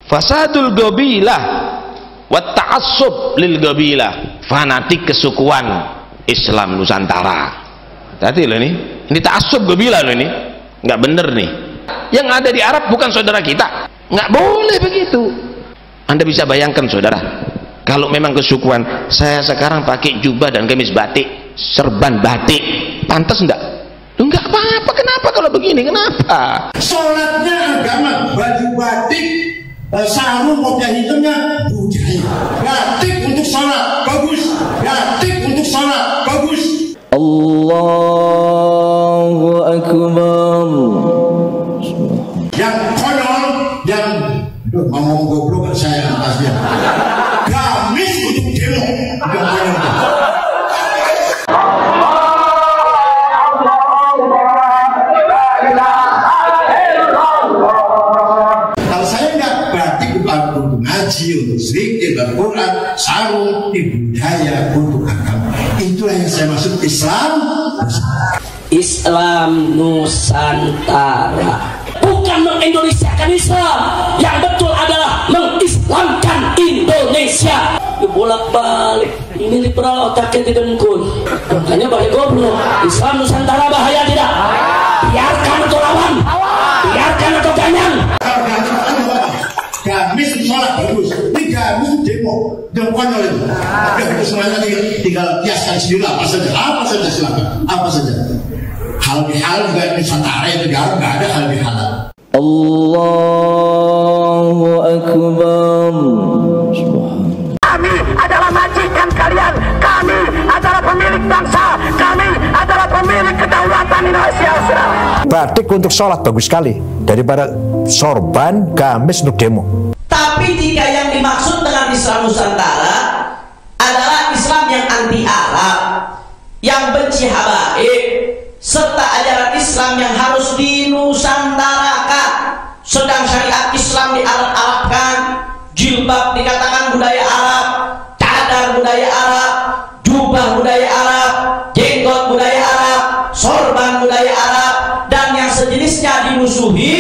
Fasadul qabilah wa ta'assub lil qabilah, fanatik kesukuan Islam Nusantara. Hati loh ini ta'assub qabilah loh, ini nggak bener nih. Yang ada di Arab bukan saudara kita, nggak boleh begitu. Anda bisa bayangkan saudara, kalau memang kesukuan, saya sekarang pakai jubah dan gamis batik, serban batik, pantas enggak? Enggak apa-apa. Kenapa kalau begini? Kenapa? Sholatnya agama, baju batik, sarung kopiah hitamnya budaya. Batik untuk sholat bagus, batik untuk sholat bagus. Allahu Akbar. Yang konyol, yang ngomong goblok saya atasnya. Gamis untuk demo, yang konyol. Untuk zikir dan Quran, sarung di budaya untuk agama. Itulah yang saya maksud Islam Nusantara. Bukan mengindonesiakan Islam, yang betul adalah mengislamkan Indonesia. Dibolak-balik, ini diperotakin di dengkul. Makanya balik goblok. Islam Nusantara bahaya tidak? Biarkan atau lawan, biarkan atau ganyang. Gamis sholat bagus, ini gamis demo, konyol itu. Itu semuanya tinggal kiaskan sendiri apa saja silakan, apa saja. Hal bihal juga Nusantara itu nggak ada hal bihal. Allahu Akbar. Kami adalah majikan kalian, kami adalah pemilik bangsa, kami adalah pemilik kedaulatan Indonesia. Batik untuk sholat bagus sekali daripada sorban, gamis untuk demo. Tapi jika yang dimaksud dengan Islam Nusantara adalah Islam yang anti Arab, yang benci habaib, serta ajaran Islam yang harus dinusantarakan. Sedang syariat Islam diarab-arabkan, jilbab dikatakan budaya Arab, cadar budaya Arab, jubah budaya Arab, jenggot budaya Arab, sorban budaya Arab, dan yang sejenisnya dimusuhi,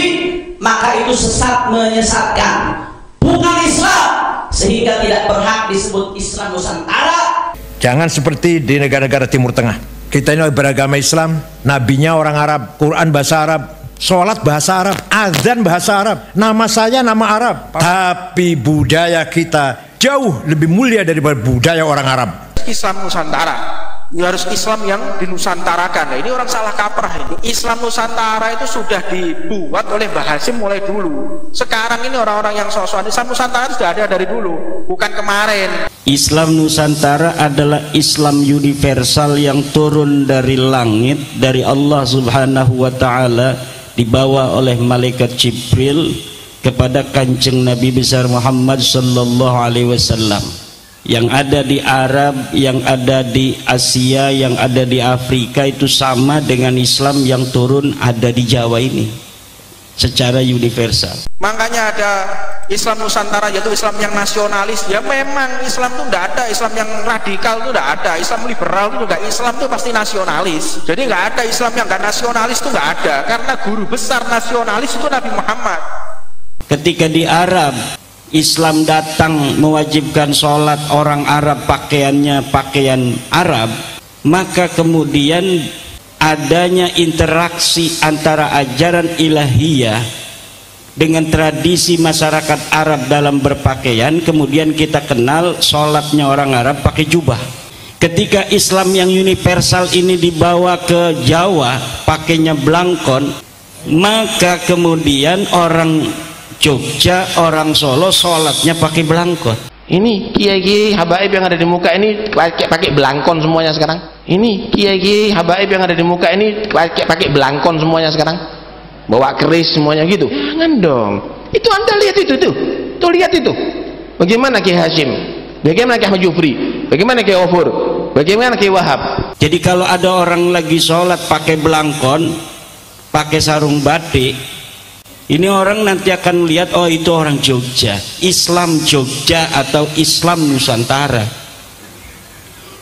maka itu sesat menyesatkan. Bukan Islam, sehingga tidak berhak disebut Islam Nusantara. Jangan seperti di negara-negara Timur Tengah. Kita ini beragama Islam, nabinya orang Arab, Quran bahasa Arab, sholat bahasa Arab, azan bahasa Arab, nama saya nama Arab. Tapi budaya kita jauh lebih mulia daripada budaya orang Arab. Islam Nusantara, ya harus Islam yang dinusantarakan. Nah, ini orang salah kaprah ini. Islam Nusantara itu sudah dibuat oleh Mbah Hasyim mulai dulu. Sekarang ini orang-orang yang sok-sokan, Islam Nusantara sudah ada dari dulu, bukan kemarin. Islam Nusantara adalah Islam universal yang turun dari langit, dari Allah Subhanahu wa Ta'ala, dibawa oleh malaikat Jibril kepada Kanjeng Nabi besar Muhammad sallallahu alaihi wasallam. Yang ada di Arab, yang ada di Asia, yang ada di Afrika itu sama dengan Islam yang turun ada di Jawa ini secara universal. Makanya ada Islam Nusantara, yaitu Islam yang nasionalis. Ya memang Islam itu tidak ada, Islam yang radikal itu tidak ada, Islam liberal itu tidak, Islam itu pasti nasionalis. Jadi nggak ada Islam yang nggak nasionalis, itu nggak ada, karena guru besar nasionalis itu Nabi Muhammad. Ketika di Arab Islam datang mewajibkan sholat, orang Arab pakaiannya pakaian Arab, maka kemudian adanya interaksi antara ajaran ilahiyah dengan tradisi masyarakat Arab dalam berpakaian. Kemudian kita kenal sholatnya orang Arab pakai jubah. Ketika Islam yang universal ini dibawa ke Jawa pakainya blangkon, maka kemudian orang Jogja, orang Solo sholatnya pakai belangkon. Ini kiai-kiai habaib yang ada di muka ini pakai belangkon semuanya sekarang. Ini kiai-kiai habaib yang ada di muka ini pakai belangkon semuanya sekarang. Bawa keris semuanya gitu. Jangan dong. Itu Anda lihat itu tuh. Tuh lihat itu. Bagaimana Kiai Hasyim? Bagaimana Kiai Ahmad Jufri? Bagaimana Kiai Ghafur? Bagaimana Kiai Wahab? Jadi kalau ada orang lagi sholat pakai belangkon, pakai sarung batik, ini orang nanti akan melihat, oh itu orang Jogja, Islam Jogja atau Islam Nusantara.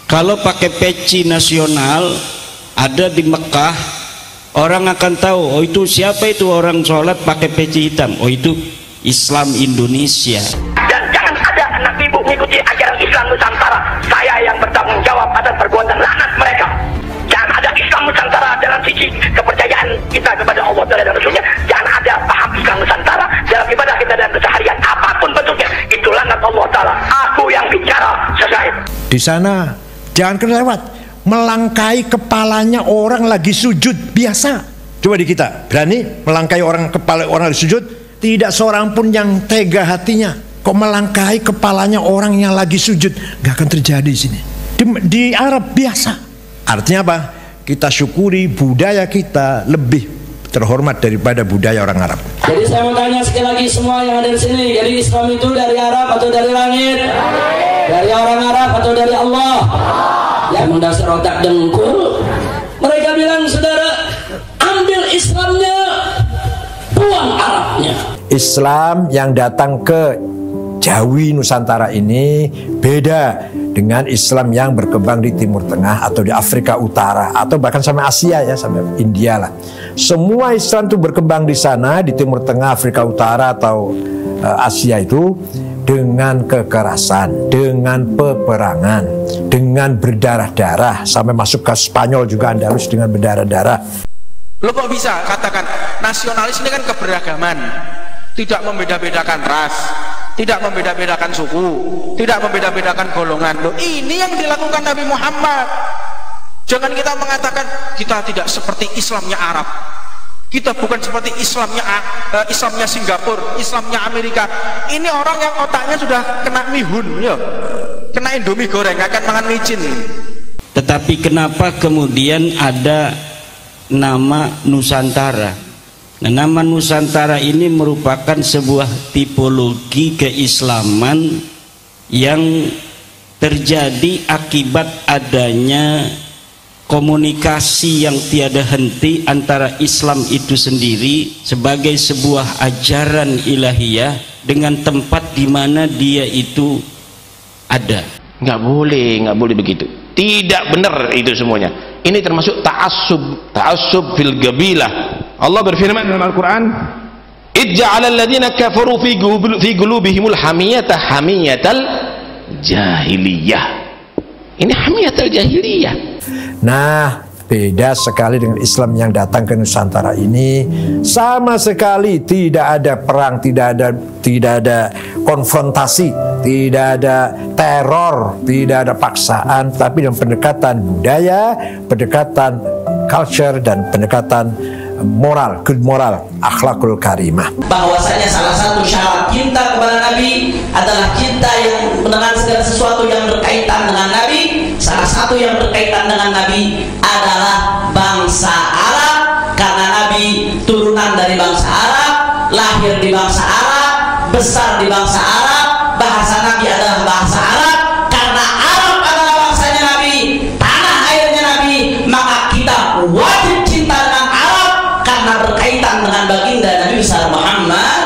Kalau pakai peci nasional ada di Mekah, orang akan tahu, oh itu siapa itu orang sholat pakai peci hitam, oh itu Islam Indonesia. Dan jangan ada anak ibu mengikuti ajaran Islam Nusantara. Saya yang bertanggung jawab atas perbuatan laknat mereka. Jangan ada Islam Nusantara dalam sisi kepercayaan kita kepada Allah dan Rasulnya. Jangan ada paham Islam Nusantara dalam ibadah kita dan keseharian apapun bentuknya. Itu laknat Allah Ta'ala. Aku yang bicara, selesai. Di sana jangan kelewat melangkai kepalanya orang lagi sujud biasa. Coba di kita berani melangkai kepala orang lagi sujud, tidak seorang pun yang tega hatinya. Kok melangkai kepalanya orang yang lagi sujud? Gak akan terjadi di sini. Di Arab biasa. Artinya apa? Kita syukuri budaya kita lebih terhormat daripada budaya orang Arab. Jadi saya mau tanya sekali lagi semua yang ada di sini, jadi Islam itu dari Arab atau dari langit? Dari orang Arab atau dari Allah? Yang mendasar otak dengkul. Mereka bilang, saudara, ambil Islamnya, buang Arabnya. Islam yang datang ke Jawi Nusantara ini beda dengan Islam yang berkembang di Timur Tengah atau di Afrika Utara atau bahkan sampai Asia ya, sampai India lah. Semua Islam itu berkembang di sana, di Timur Tengah, Afrika Utara atau Asia itu dengan kekerasan, dengan peperangan, dengan berdarah-darah, sampai masuk ke Spanyol juga, Andalus dengan berdarah-darah. Lo kok bisa katakan nasionalis ini kan keberagaman, tidak membeda-bedakan ras, tidak membeda-bedakan suku, tidak membeda-bedakan golongan. Loh, ini yang dilakukan Nabi Muhammad. Jangan kita mengatakan kita tidak seperti Islamnya Arab, kita bukan seperti Islamnya Singapura, Islamnya Amerika. Ini orang yang otaknya sudah kena mihun, ya, kena Indomie goreng, akan makan micin. Tetapi kenapa kemudian ada nama Nusantara? Nah, nama Nusantara ini merupakan sebuah tipologi keislaman yang terjadi akibat adanya komunikasi yang tiada henti antara Islam itu sendiri sebagai sebuah ajaran ilahiyah dengan tempat di mana dia itu ada. Nggak boleh begitu. Tidak benar itu semuanya. Ini termasuk ta'assub fil gabilah. Allah berfirman dalam Al-Quran, "Ij'alal ladzina kafaru fi qulubihimul hamiyatal jahiliyah." Ini hamiyatal jahiliyah. Nah, beda sekali dengan Islam yang datang ke Nusantara ini. Sama sekali tidak ada perang, tidak ada konfrontasi, tidak ada teror, tidak ada paksaan, tapi dengan pendekatan budaya, pendekatan culture, dan pendekatan moral, good moral, akhlakul karimah. Bahwasanya salah satu syarat cinta kepada Nabi adalah cinta yang dengan segala sesuatu yang berkaitan dengan Nabi. Salah satu yang berkaitan dengan Nabi adalah bangsa Arab, karena Nabi turunan dari bangsa Arab, lahir di bangsa Arab, besar di bangsa Arab, bahasa Nabi adalah bahasa Arab. Karena Arab adalah bangsanya Nabi, tanah airnya Nabi, maka kita wajib cinta dengan Arab karena berkaitan dengan baginda Nabi besar Muhammad.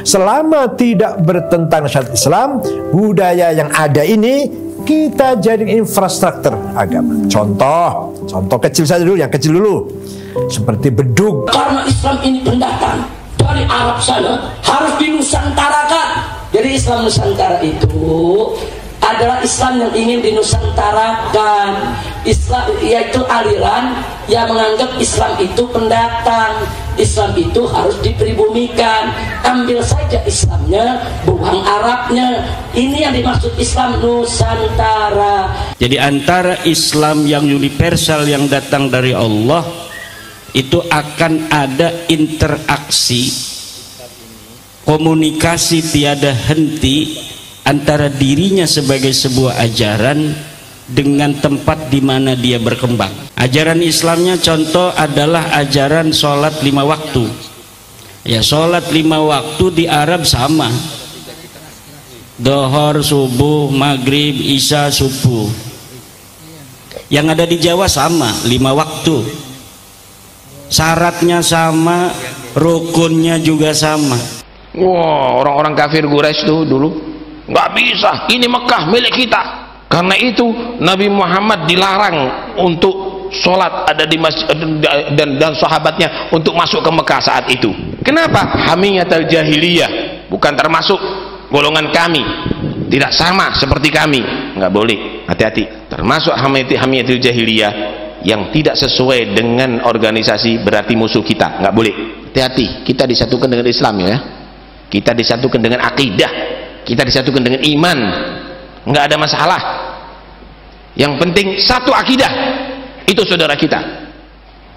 Selama tidak bertentangan syariat Islam, budaya yang ada ini kita jadi infrastruktur agama. Contoh kecil saja dulu, yang kecil dulu, seperti bedug. Karena Islam ini pendatang dari Arab sana, harus dinusantarakan. Jadi Islam Nusantara itu adalah Islam yang ingin dinusantarakan. Islam yaitu aliran yang menganggap Islam itu pendatang, Islam itu harus dipribumikan. Ambil saja Islamnya, buang Arabnya. Ini yang dimaksud Islam Nusantara. Jadi antara Islam yang universal yang datang dari Allah itu akan ada interaksi, komunikasi tiada henti antara dirinya sebagai sebuah ajaran dengan tempat di mana dia berkembang. Ajaran Islamnya contoh adalah ajaran sholat 5 waktu. Ya, sholat 5 waktu di Arab sama, Dohor, subuh, maghrib, isya, subuh. Yang ada di Jawa sama, 5 waktu. Syaratnya sama, rukunnya juga sama. Wah, orang-orang kafir Quraisy itu dulu nggak bisa, ini Mekah milik kita. Karena itu Nabi Muhammad dilarang untuk sholat ada di masjid, dan sahabatnya untuk masuk ke Mekah saat itu. Kenapa? Hamiyatul jahiliyah. bukan termasuk golongan kami, tidak sama seperti kami, nggak boleh. Hati-hati, termasuk hamiyatul jahiliyah yang tidak sesuai dengan organisasi berarti musuh kita, nggak boleh. Hati-hati, kita disatukan dengan Islam ya, kita disatukan dengan akidah, kita disatukan dengan iman, nggak ada masalah. Yang penting satu akidah, itu saudara kita.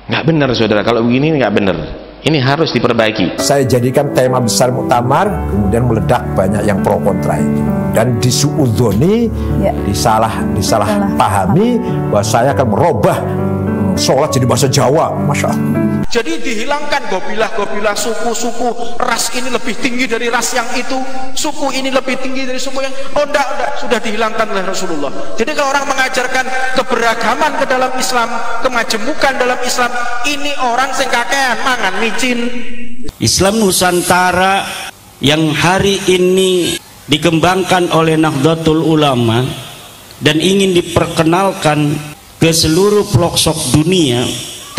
Nggak benar saudara, kalau begini nggak benar. Ini harus diperbaiki. Saya jadikan tema besar muktamar, kemudian meledak banyak yang pro kontra itu. Dan disuudzoni, disalah pahami bahwa saya akan merubah sholat jadi bahasa Jawa. Masya Allah. Jadi dihilangkan gobilah-gobilah, suku-suku, ras ini lebih tinggi dari ras yang itu, suku ini lebih tinggi dari suku yang, oh enggak, sudah dihilangkan oleh Rasulullah. Jadi kalau orang mengajarkan keberagaman ke dalam Islam, kemajemukan dalam Islam, ini orang sing kakean mangan micin. Islam Nusantara yang hari ini dikembangkan oleh Nahdlatul Ulama dan ingin diperkenalkan ke seluruh pelosok dunia,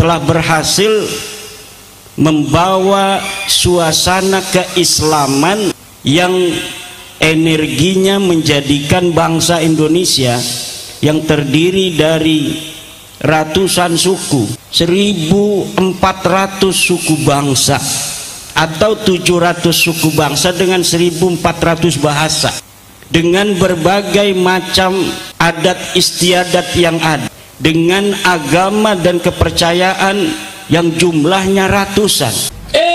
telah berhasil membawa suasana keislaman yang energinya menjadikan bangsa Indonesia yang terdiri dari ratusan suku, 1.400 suku bangsa atau 700 suku bangsa dengan 1.400 bahasa, dengan berbagai macam adat istiadat yang ada, dengan agama dan kepercayaan yang jumlahnya ratusan.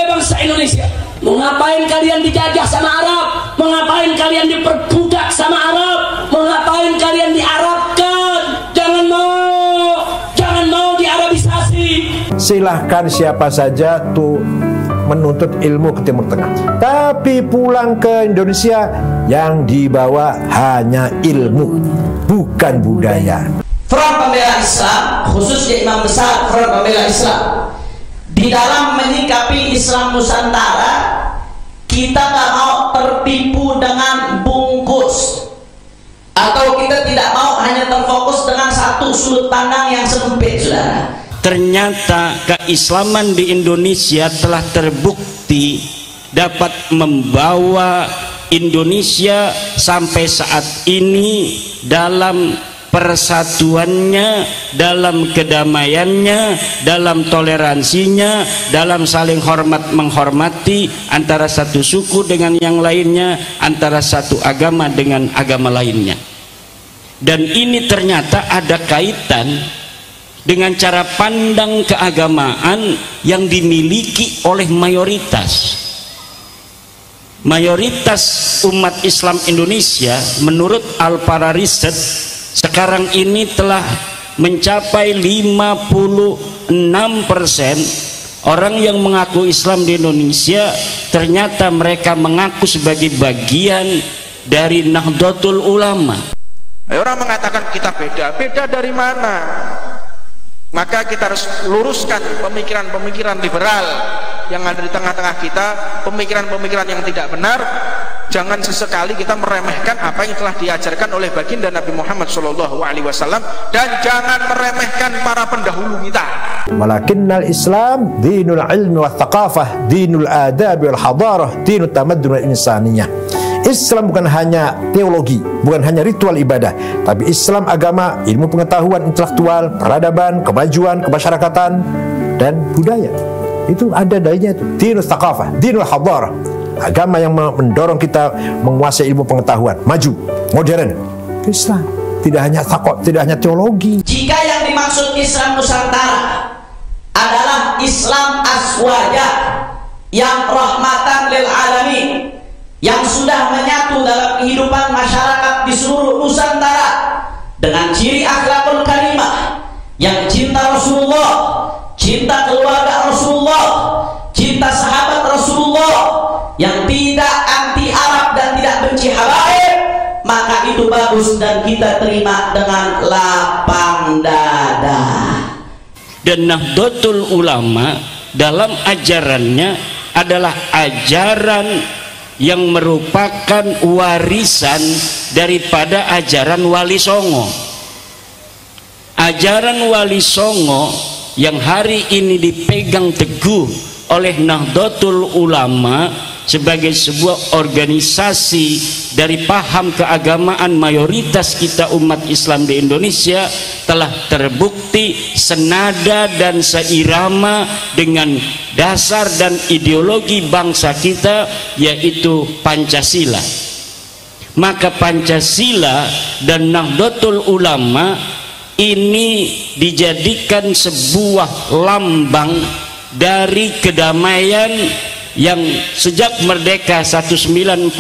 Bangsa Indonesia, mau ngapain kalian dijajah sama Arab? Mau ngapain kalian diperbudak sama Arab? Mau ngapain kalian diarabkan? Jangan mau diarabisasi. Silahkan siapa saja tuh menuntut ilmu ke Timur Tengah, tapi pulang ke Indonesia yang dibawa hanya ilmu, bukan budaya. Front Pembela Islam, khususnya imam besar Front Pembela Islam, di dalam menyikapi Islam Nusantara, kita tak mau tertipu dengan bungkus, atau kita tidak mau hanya terfokus dengan satu sudut pandang yang sempit, saudara. Ternyata keislaman di Indonesia telah terbukti dapat membawa Indonesia sampai saat ini dalam persatuannya, dalam kedamaiannya, dalam toleransinya, dalam saling hormat menghormati antara satu suku dengan yang lainnya, antara satu agama dengan agama lainnya. Dan ini ternyata ada kaitan dengan cara pandang keagamaan yang dimiliki oleh mayoritas umat Islam Indonesia. Menurut Al-Para Research, sekarang ini telah mencapai 56% orang yang mengaku Islam di Indonesia, ternyata mereka mengaku sebagai bagian dari Nahdlatul Ulama. Orang mengatakan kita beda dari mana? Maka kita harus luruskan pemikiran-pemikiran liberal yang ada di tengah-tengah kita, pemikiran-pemikiran yang tidak benar. Jangan sesekali kita meremehkan apa yang telah diajarkan oleh baginda Nabi Muhammad SAW, dan jangan meremehkan para pendahulu kita. Walakinnal Islam dinul ilmi wa thaqafah, dinul adab wal hadarah, dinul tamaddun wal insaniyah. Islam bukan hanya teologi, bukan hanya ritual ibadah, tapi Islam agama, ilmu pengetahuan intelektual, peradaban, kemajuan, kemasyarakatan, dan budaya. Itu ada darinya itu. Dinul thaqafah, dinul hadarah. Agama yang mendorong kita menguasai ilmu pengetahuan, maju, modern. Islam tidak hanya thaqaf, tidak hanya teologi. Jika yang dimaksud Islam Nusantara adalah Islam aswaja yang rahmatan lil alamin, yang sudah menyatu dalam kehidupan masyarakat di seluruh Nusantara dengan ciri akhlakul karimah, yang cinta Rasulullah, cinta keluarga Rasulullah, cinta sahabat Rasulullah, yang tidak anti Arab dan tidak benci habaib, maka itu bagus dan kita terima dengan lapang dada. Dan Nahdlatul Ulama dalam ajarannya adalah ajaran yang merupakan warisan daripada ajaran Wali Songo. Ajaran Wali Songo yang hari ini dipegang teguh oleh Nahdlatul Ulama sebagai sebuah organisasi dari paham keagamaan mayoritas kita umat Islam di Indonesia telah terbukti senada dan seirama dengan dasar dan ideologi bangsa kita, yaitu Pancasila. Maka Pancasila dan Nahdlatul Ulama ini dijadikan sebuah lambang dari kedamaian yang sejak merdeka 1945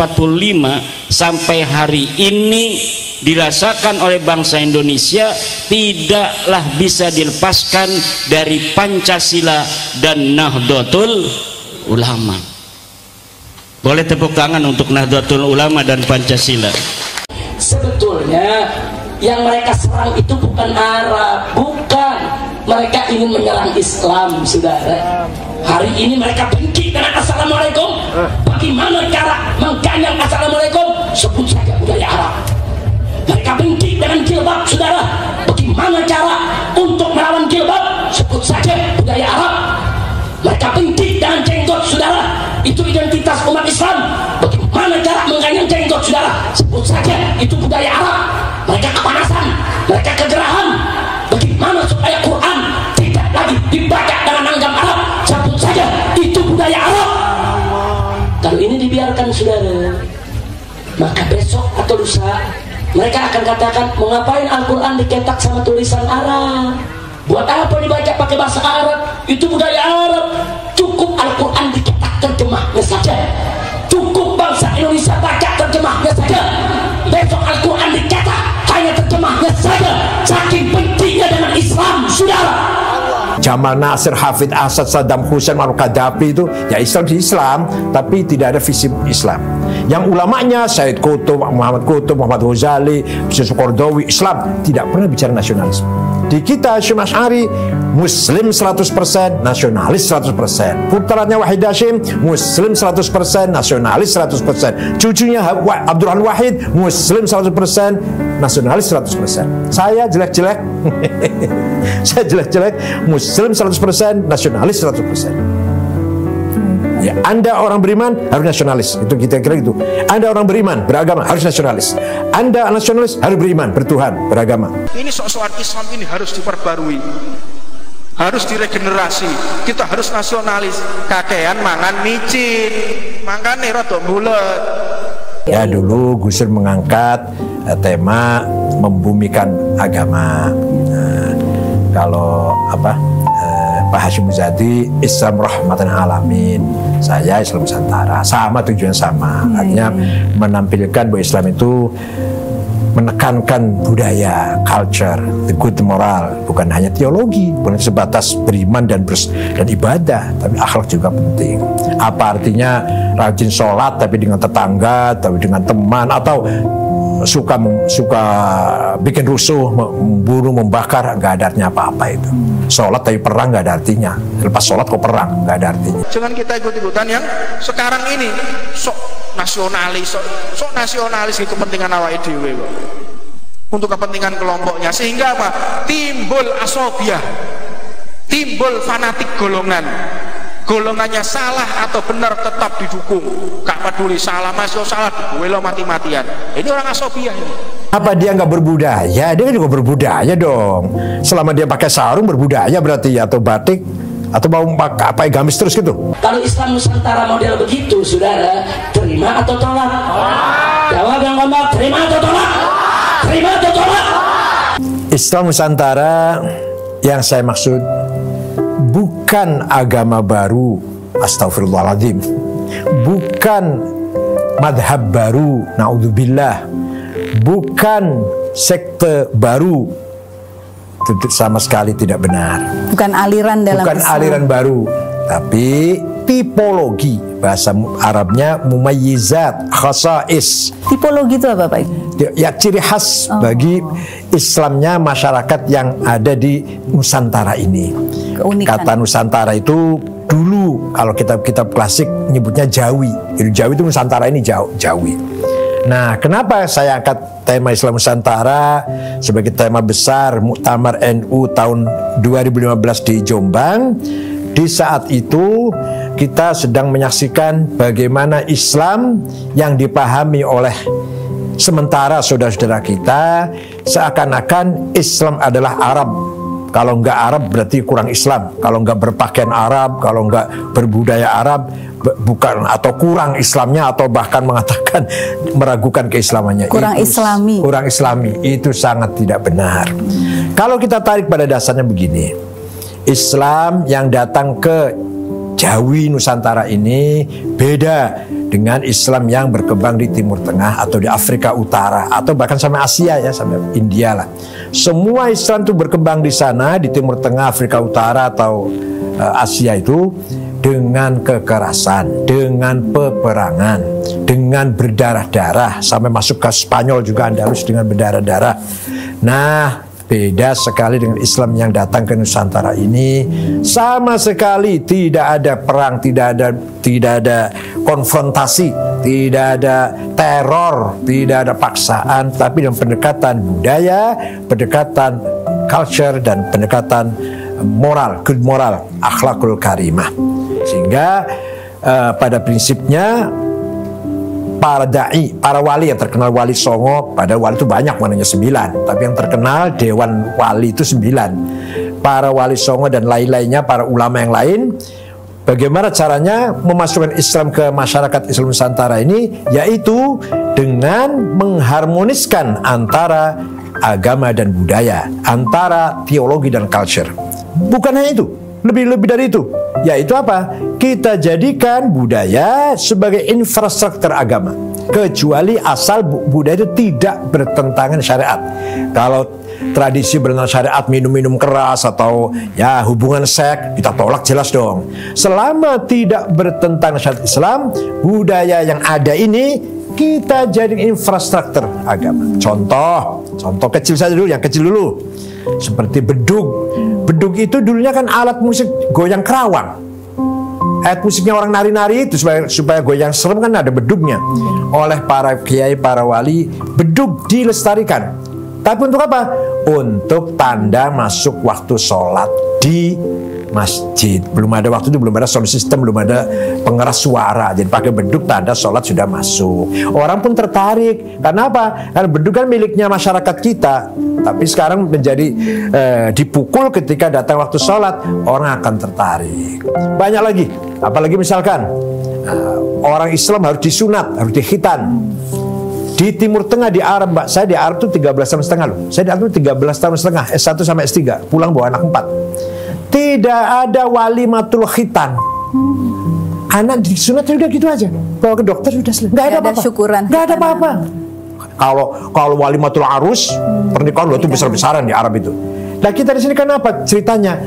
sampai hari ini dirasakan oleh bangsa Indonesia, tidaklah bisa dilepaskan dari Pancasila dan Nahdlatul Ulama. Boleh tepuk tangan untuk Nahdlatul Ulama dan Pancasila. Sebetulnya yang mereka serang itu bukan Arab, bukan. Mereka ingin menyerang Islam, saudara. Hari ini mereka benci dengan Assalamualaikum. Bagaimana cara mengganyang Assalamualaikum? Sebut saja budaya Arab. Mereka benci dengan jilbab, saudara. Bagaimana cara untuk melawan jilbab? Sebut saja budaya Arab. Mereka benci dengan jenggot, saudara. Itu identitas umat Islam. Bagaimana cara mengganyang jenggot, saudara? Sebut saja itu budaya Arab. Mereka kepanasan, mereka kegerahan. Bagaimana supaya Quran tidak lagi dibaca dengan langgam Arab? Sebut saja itu budaya Arab. Kalau ini dibiarkan, saudara, maka besok atau lusa mereka akan katakan, mau ngapain Al-Quran diketak sama tulisan Arab? Buat apa dibaca pakai bahasa Arab? Itu budaya Arab. Cukup Al-Quran diketak terjemahnya saja. Cukup bangsa Indonesia baca terjemahnya saja. Besok Al-Quran diketak hanya terjemahnya saja. Saking bencinya dengan Islam, saudara. Jamal Nasir, Hafid Asad, Saddam Hussein, Al-Qaddafi itu ya Islam, tapi tidak ada visi Islam. Yang ulamanya Said Qutb, Muhammad Ghazali, Syekh Qaradawi, Islam tidak pernah bicara nasionalisme. Di kita Syekh Asy'ari Muslim 100%, nasionalis 100%. Putranya Wahid Hashim Muslim 100%, nasionalis 100%. Cucunya Abdurrahman Wahid Muslim 100%, nasionalis 100%. Saya jelek-jelek saya jelek-jelek Muslim 100%, nasionalis 100%. Ya, Anda orang beriman harus nasionalis. Itu kita kira gitu. Anda orang beriman, beragama, harus nasionalis. Anda nasionalis harus beriman, bertuhan, beragama. Ini sok-sokan Islam ini harus diperbarui, harus diregenerasi. Kita harus nasionalis. Kakean mangan micin, mangkane rada bulet. Ya, dulu Gus Dur mengangkat tema membumikan agama. Nah, kalau Pak Hashim Muzadi Islam rahmatan alamin, saya Islam Nusantara, sama tujuan sama, artinya menampilkan bahwa Islam itu menekankan budaya, culture, the good moral, bukan hanya teologi, bukan sebatas beriman dan ibadah, tapi akhlak juga penting. Apa artinya rajin sholat tapi dengan tetangga, tapi dengan teman, atau suka bikin rusuh, membunuh, membakar, nggak ada artinya apa-apa itu. Sholat tapi perang nggak ada artinya. Lepas sholat kok perang, nggak ada artinya. Jangan kita ikut-ikutan yang sekarang ini sok nasionalis, sok nasionalis itu kepentingan awake dhewe kok. Untuk kepentingan kelompoknya, sehingga apa? Timbul asobiah, timbul fanatik golongan. Golongannya salah atau benar tetap didukung, gak peduli salah masih salah, gue lo mati-matian. Ini orang asobiah ini. Apa dia nggak berbudaya? Dia kan juga berbudaya dong. Selama dia pakai sarung berbudaya berarti, atau batik, atau mau pakai gamis terus gitu. Kalau Islam Nusantara model begitu, saudara, terima atau tolak? Jawab yang ngomong, terima atau tolak? Terima atau tolak? Islam Nusantara yang saya maksud bukan agama baru, astagfirullahaladzim, bukan madhab baru, naudzubillah, bukan sekte baru, itu sama sekali tidak benar. Bukan aliran dalam bukan Islam. Aliran baru, tapi tipologi, bahasa Arabnya mumayyizat, khasais. Tipologi itu apa Pak? Ya, ciri khas bagi Islamnya masyarakat yang ada di Nusantara ini. Keunikan. Kata Nusantara itu dulu kalau kitab-kitab klasik nyebutnya Jawi. Jadi Jawi itu Nusantara ini Jawi. Nah, kenapa saya angkat tema Islam Nusantara sebagai tema besar Muktamar NU tahun 2015 di Jombang? Di saat itu kita sedang menyaksikan bagaimana Islam yang dipahami oleh sementara saudara-saudara kita seakan-akan Islam adalah Arab. Kalau enggak Arab berarti kurang Islam. Kalau enggak berpakaian Arab, kalau enggak berbudaya Arab, bukan, atau kurang Islamnya, atau bahkan mengatakan meragukan keislamannya. Kurang Islami. Kurang Islami. Itu sangat tidak benar. Kalau kita tarik pada dasarnya begini, Islam yang datang ke Jawi Nusantara ini beda dengan Islam yang berkembang di Timur Tengah atau di Afrika Utara atau bahkan sampai Asia ya, sampai India lah. Semua Islam itu berkembang di sana, di Timur Tengah, Afrika Utara atau Asia itu dengan kekerasan, dengan peperangan, dengan berdarah-darah, sampai masuk ke Spanyol juga, Andalus dengan berdarah-darah. Nah, beda sekali dengan Islam yang datang ke Nusantara ini. Sama sekali tidak ada perang, tidak ada konfrontasi, tidak ada teror, tidak ada paksaan, tapi dengan pendekatan budaya, pendekatan culture, dan pendekatan moral, good moral, akhlakul karimah. Sehingga pada prinsipnya para da'i, para wali yang terkenal wali Songo, pada wali itu banyak, maknanya 9, tapi yang terkenal Dewan Wali itu 9. Para wali Songo dan lain-lainnya, para ulama yang lain, bagaimana caranya memasukkan Islam ke masyarakat Islam Nusantara ini, yaitu dengan mengharmoniskan antara agama dan budaya, antara teologi dan culture. Bukan hanya itu, lebih dari itu, yaitu apa? Kita jadikan budaya sebagai infrastruktur agama, kecuali asal budaya itu tidak bertentangan syariat. Kalau tradisi bertentangan syariat, minum-minum keras atau ya hubungan seks, kita tolak jelas dong. Selama tidak bertentangan syariat Islam, budaya yang ada ini kita jadi infrastruktur agama. Contoh kecil saja dulu, yang kecil dulu, seperti bedug. Bedug itu dulunya kan alat musik goyang kerawang. Alat musiknya orang nari-nari itu supaya goyang serem kan ada bedugnya. Oleh para kiai, para wali, bedug dilestarikan. Tapi untuk apa? Untuk tanda masuk waktu sholat di masjid. Belum ada waktu itu, belum ada sound system, belum ada pengeras suara. Jadi pakai bedug tanda sholat sudah masuk. Orang pun tertarik. Karena apa? Karena bedug kan miliknya masyarakat kita. Tapi sekarang menjadi dipukul ketika datang waktu sholat, orang akan tertarik. Banyak lagi. Apalagi misalkan orang Islam harus disunat, harus dikhitan. Di Timur Tengah, di Arab, Mbak, saya di Arab tuh 13 tahun setengah loh. Saya di Arab tuh 13 tahun setengah, S1 sampai S3, pulang bawa anak 4. Tidak ada walimatul khitan. Anak disunat udah gitu aja, bawa ke dokter sudah selesai. Nggak ada apa-apa. Syukuran. Nggak ada apa-apa. Kalau walimatul arus, pernikahan itu besar-besaran di Arab itu. Nah kita di sini kan apa ceritanya?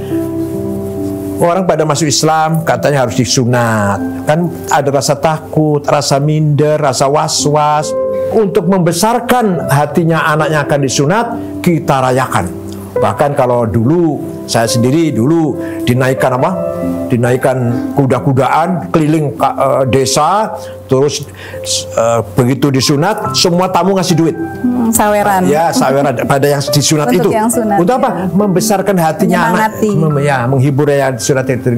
Orang pada masuk Islam katanya harus disunat. Kan ada rasa takut, rasa minder, rasa was-was. Untuk membesarkan hatinya anaknya akan disunat, kita rayakan. Bahkan kalau dulu, saya sendiri dulu dinaikkan apa? Dinaikkan kuda-kudaan keliling desa, terus begitu disunat, semua tamu ngasih duit. Saweran. Ya, saweran pada yang disunat itu. Yang sunat, untuk apa? Membesarkan hatinya anak, menghibur yang sunat itu.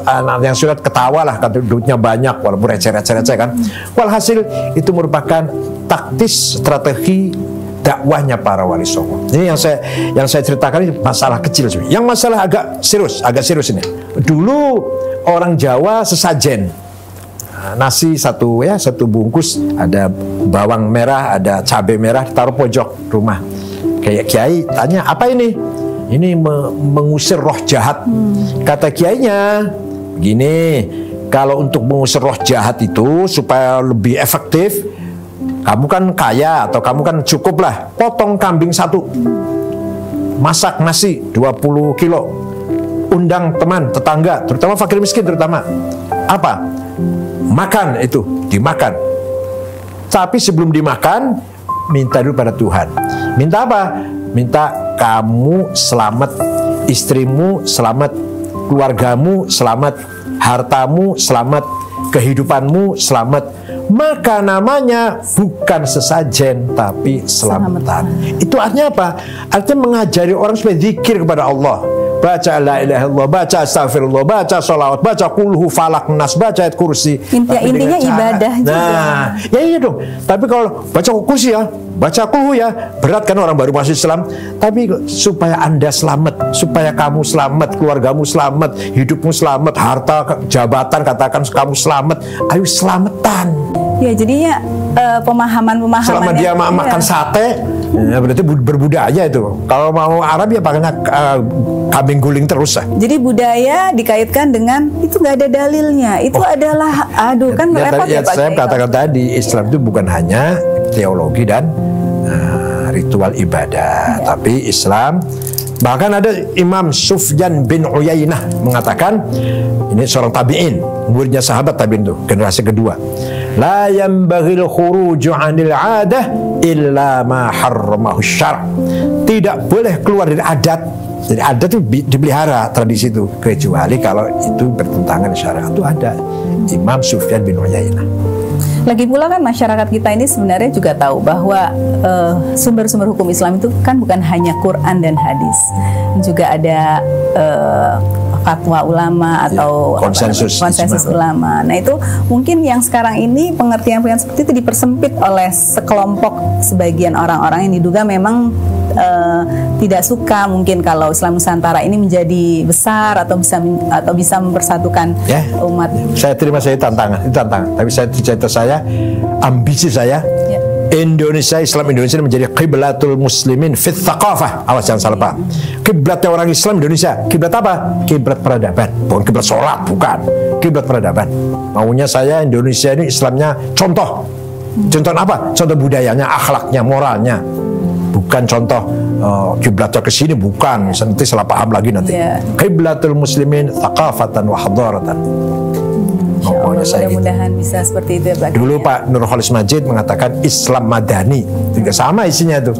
Anak yang sunat ketawa lah, kata duitnya banyak, walaupun receh-receh kan. Walhasil itu merupakan taktis strategi dakwahnya para wali Songo. Ini yang saya ceritakan ini masalah kecil sih. Yang masalah agak serius ini. Dulu orang Jawa sesajen. Nasi satu bungkus, ada bawang merah, ada cabai merah, ditaruh pojok rumah. Kayak kiai tanya, apa ini? Ini mengusir roh jahat. Kata kiainya, begini, kalau untuk mengusir roh jahat itu supaya lebih efektif, kamu kan kaya atau kamu kan cukup lah, potong kambing 1, masak nasi 20 kilo, undang teman, tetangga, terutama fakir miskin terutama. Apa? Makan itu, dimakan. Tapi sebelum dimakan, minta dulu pada Tuhan. Minta apa? Minta kamu selamat, istrimu selamat, keluargamu selamat, hartamu selamat, kehidupanmu selamat. Maka namanya bukan sesajen, tapi selamatan. Itu artinya apa? Artinya mengajari orang supaya zikir kepada Allah. baca la ilaha illallah, baca astagfirullah, baca sholawat, baca kulhu falak nas, baca ayat kursi. Intinya ibadah juga. Nah, ya iya dong. Tapi kalau baca kursi ya, baca kulhu ya, berat kan orang baru masuk Islam. Tapi supaya Anda selamat, supaya kamu selamat, keluargamu selamat, hidupmu selamat, harta, jabatan katakan kamu selamat, ayo selamatan. Ya jadinya pemahaman-pemahaman. Selama dia makan sate, ya berarti berbudaya itu. Kalau mau Arab ya pakainya kambing guling terus. Jadi budaya dikaitkan dengan itu nggak ada dalilnya. Itu adalah kan repot ya Pak. Saya katakan tadi Islam itu bukan hanya teologi dan ritual ibadah, tapi Islam. Bahkan ada Imam Sufyan bin Uyainah mengatakan, ini seorang tabi'in, muridnya sahabat tabi'in itu, generasi kedua. La yanbaghil khuruju 'anil 'adah illa ma harramahu syara'. Tidak boleh keluar dari adat. Jadi adat itu dipelihara, tradisi itu, kecuali kalau itu bertentangan syariat. Itu ada Imam Sufyan bin Uyainah. Lagi pula kan masyarakat kita ini sebenarnya juga tahu bahwa sumber-sumber hukum Islam itu kan bukan hanya Quran dan hadis, juga ada fatwa ulama atau konsensus ulama. Nah itu mungkin yang sekarang ini pengertian seperti itu dipersempit oleh sekelompok sebagian orang-orang yang diduga memang tidak suka mungkin kalau Islam Nusantara ini menjadi besar atau bisa mempersatukan umat. Saya terima itu tantangan. Tapi saya ambisi saya Indonesia, Islam Indonesia menjadi kiblatul muslimin fit thaqafah. Awas jangan salah paham. Kiblatnya orang Islam Indonesia, kiblat apa? Kiblat peradaban, bukan kiblat sholat, bukan. Kiblat peradaban. Maunya saya Indonesia ini Islamnya contoh. Contoh apa? Contoh budayanya, akhlaknya, moralnya. Bukan contoh kiblatnya ke sini, bukan. Nanti salah paham lagi nanti. Kiblatul muslimin thaqafatan wa hadaratan. Mudah-mudahan bisa seperti itu ya Pak. Dulu Pak Nurholis Majid mengatakan Islam Madani, juga sama isinya itu.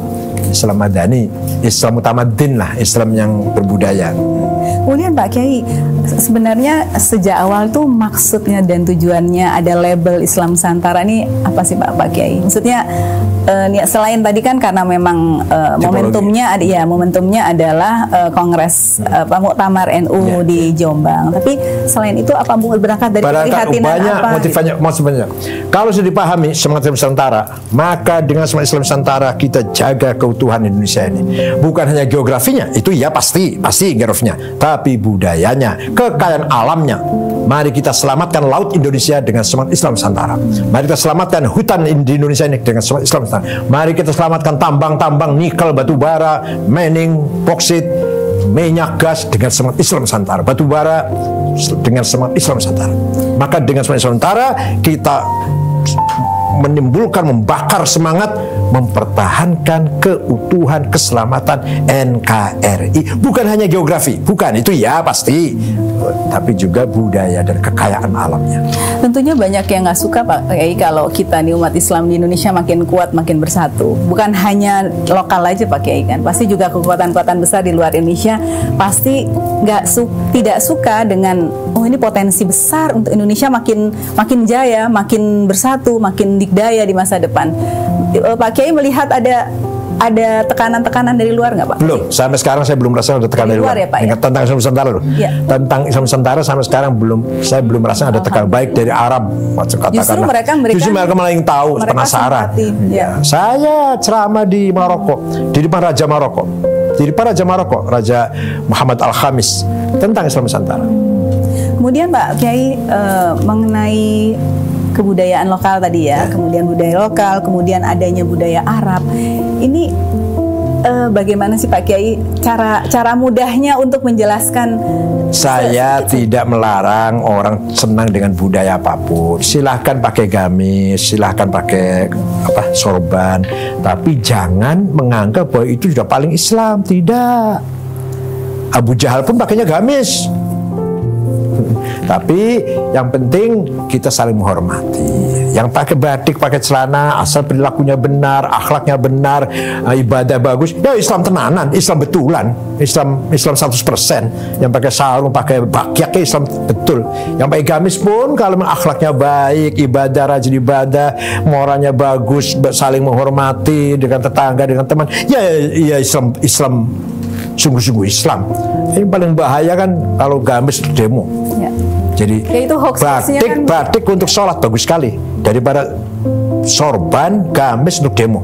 Islam Madani, Islam Mutamaddin lah, Islam yang berbudaya. Kemudian Pak Kiai, sebenarnya sejak awal tuh maksudnya dan tujuannya ada label Islam Nusantara ini apa sih Pak Kiai? Maksudnya selain tadi kan karena memang momentumnya adalah Kongres Muktamar NU di Jombang. Tapi selain itu apa berangkat dari keprihatinan apa? Motifnya. Kalau sudah dipahami semangat Islam Nusantara, maka dengan semangat Islam Nusantara kita jaga keutuhan Indonesia ini. Bukan hanya geografinya, itu ya pasti geografinya, tapi budayanya, kekayaan alamnya. Mari kita selamatkan laut Indonesia dengan semangat Islam Nusantara. Mari kita selamatkan hutan di Indonesia ini dengan semangat Islam Nusantara. Mari kita selamatkan tambang-tambang nikel, batu bara, mining, boksit, minyak gas dengan semangat Islam Nusantara. Batu bara dengan semangat Islam Nusantara. Maka dengan semangat Islam Nusantara kita menimbulkan, membakar semangat mempertahankan keutuhan keselamatan NKRI. Bukan hanya geografi, bukan, itu ya pasti, tapi juga budaya dan kekayaan alamnya. Tentunya banyak yang nggak suka Pak Kiai kalau kita nih umat Islam di Indonesia makin kuat, makin bersatu. Bukan hanya lokal aja Pak Kiai kan, pasti juga kekuatan-kekuatan besar di luar Indonesia pasti tidak suka dengan ini potensi besar untuk Indonesia makin jaya, makin bersatu, makin dikdaya di masa depan. Pak Kiai melihat ada tekanan-tekanan dari luar nggak Pak? Belum, sampai sekarang saya belum merasa ada tekanan dari luar. Ya, Pak, ya? Tentang Islam Nusantara loh. Ya. Tentang Islam Nusantara sampai sekarang saya belum merasa ada tekanan baik dari Arab. Justru mereka malah yang tahu, penasaran. Ya. Saya ceramah di Maroko, di depan Raja Maroko, Raja Muhammad Al-Khamis tentang Islam Nusantara. Kemudian Pak Kiai mengenai kebudayaan lokal tadi ya, kemudian budaya lokal, kemudian adanya budaya Arab. Ini bagaimana sih Pak Kiai cara mudahnya untuk menjelaskan? Saya tidak melarang orang senang dengan budaya apapun. Silahkan pakai gamis, silahkan pakai sorban, tapi jangan menganggap bahwa itu sudah paling Islam. Tidak. Abu Jahal pun pakainya gamis. Tapi yang penting kita saling menghormati. Yang pakai batik, pakai celana, asal perilakunya benar, akhlaknya benar, ibadah bagus, ya Islam tenanan, Islam betulan, Islam 100%. Yang pakai sarung, pakai bakyak, Islam betul. Yang pakai gamis pun kalau akhlaknya baik, ibadah, rajin ibadah, moralnya bagus, saling menghormati dengan tetangga, dengan teman, ya Islam sungguh-sungguh Islam. Ini paling bahaya kan kalau gamis demo. Ya. Jadi ya itu batik untuk sholat bagus sekali daripada sorban gamis untuk demo.